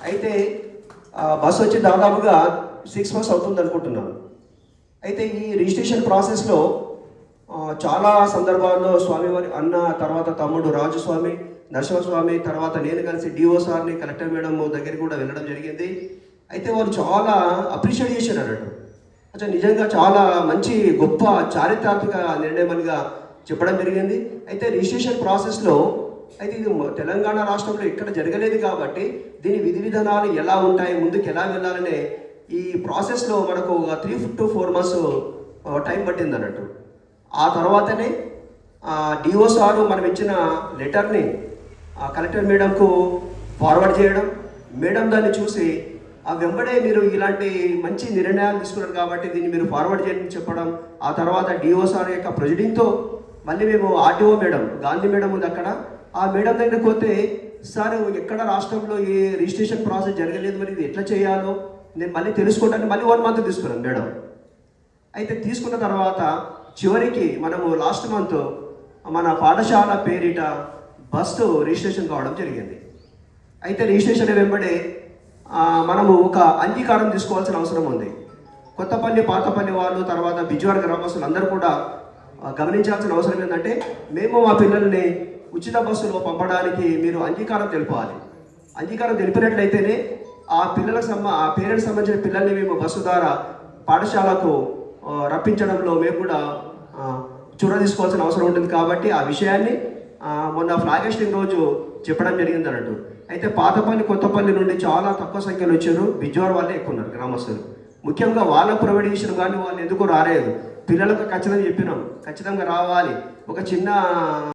అయితే బస్సు వచ్చి దాదాపుగా 6 months అవుతుంది అనుకుంటున్నాను. అయితే ఈ రిజిస్ట్రేషన్ ప్రాసెస్లో చాలా సందర్భాల్లో స్వామివారి అన్న, తర్వాత తమ్ముడు రాజస్వామి, నరసింహస్వామి, తర్వాత నేను కలిసి డిఓ సార్ని, కలెక్టర్ మేడం దగ్గరికి కూడా వెళ్ళడం జరిగింది. అయితే వాళ్ళు చాలా అప్రిషియేట్ చేశారు అన్నట్టు. అచ్చా, నిజంగా చాలా మంచి గొప్ప చారిత్రాత్మక నిర్ణయమనిగా చెప్పడం జరిగింది. అయితే రిజిస్ట్రేషన్ ప్రాసెస్లో అయితే ఇది తెలంగాణ రాష్ట్రంలో ఎక్కడ జరగలేదు కాబట్టి దీని విధి విధానాలు ఎలా ఉంటాయి, ముందుకు ఎలా వెళ్ళాలనే ఈ ప్రాసెస్లో మనకు 3 to 4 months టైం పట్టింది అన్నట్టు. ఆ తర్వాతనే డిఓ సారు మనం ఇచ్చిన లెటర్ని కలెక్టర్ మేడంకు ఫార్వర్డ్ చేయడం, మేడం దాన్ని చూసి వెంబడే మీరు ఇలాంటి మంచి నిర్ణయాలు తీసుకున్నారు కాబట్టి దీన్ని మీరు ఫార్వర్డ్ చేయని చెప్పడం, ఆ తర్వాత డిఓ సార్ యొక్క ప్రొసీడింగ్తో మళ్ళీ మేము ఆర్టీఓ మేడం, గాంధీ మేడం ఉంది అక్కడ, ఆ మేడం దగ్గరికి పోతే సార్ ఎక్కడ రాష్ట్రంలో ఏ రిజిస్ట్రేషన్ ప్రాసెస్ జరగలేదు, మరి ఇది ఎట్లా చేయాలో నేను మళ్ళీ తెలుసుకోవడానికి మళ్ళీ 1 month తీసుకున్నాను మేడం. అయితే తీసుకున్న తర్వాత చివరికి మనము లాస్ట్ మంత్ మన పాఠశాల పేరిట బస్సు రిజిస్ట్రేషన్ కావడం జరిగింది. అయితే రిజిస్ట్రేషన్ వెంబడే మనము ఒక అంగీకారం తీసుకోవాల్సిన అవసరం ఉంది. కొత్తపల్లి, పాతపల్లి వాళ్ళు, తర్వాత బిజ్వాడ గ్రామస్తులు అందరూ కూడా గమనించాల్సిన అవసరం ఏంటంటే, మేము మా పిల్లల్ని ఉచిత బస్సులో పంపడానికి మీరు అంగీకారం తెలుపాలి. అంగీకారం తెలిపినట్లయితేనే ఆ పేరెంట్స్ సంబంధించిన పిల్లల్ని మేము బస్సు ద్వారా పాఠశాలకు రప్పించడంలో మేము కూడా చొరవ తీసుకోవాల్సిన అవసరం ఉంటుంది. కాబట్టి ఆ విషయాన్ని మొన్న ఫ్లాగ్ హోస్టింగ్ రోజు చెప్పడం జరిగింది అన్నట్టు. అయితే పాతపల్లి, కొత్తపల్లి నుండి చాలా తక్కువ సంఖ్యలో వచ్చారు, బిజ్వాడ వాళ్ళే ఎక్కువ ఉన్నారు గ్రామస్తులు. ముఖ్యంగా వాళ్ళకు ప్రొవైడ్ చేసిన కానీ వాళ్ళు ఎందుకు రాలేదు, పిల్లలకు ఖచ్చితంగా చెప్పినాం ఖచ్చితంగా రావాలి. ఒక చిన్న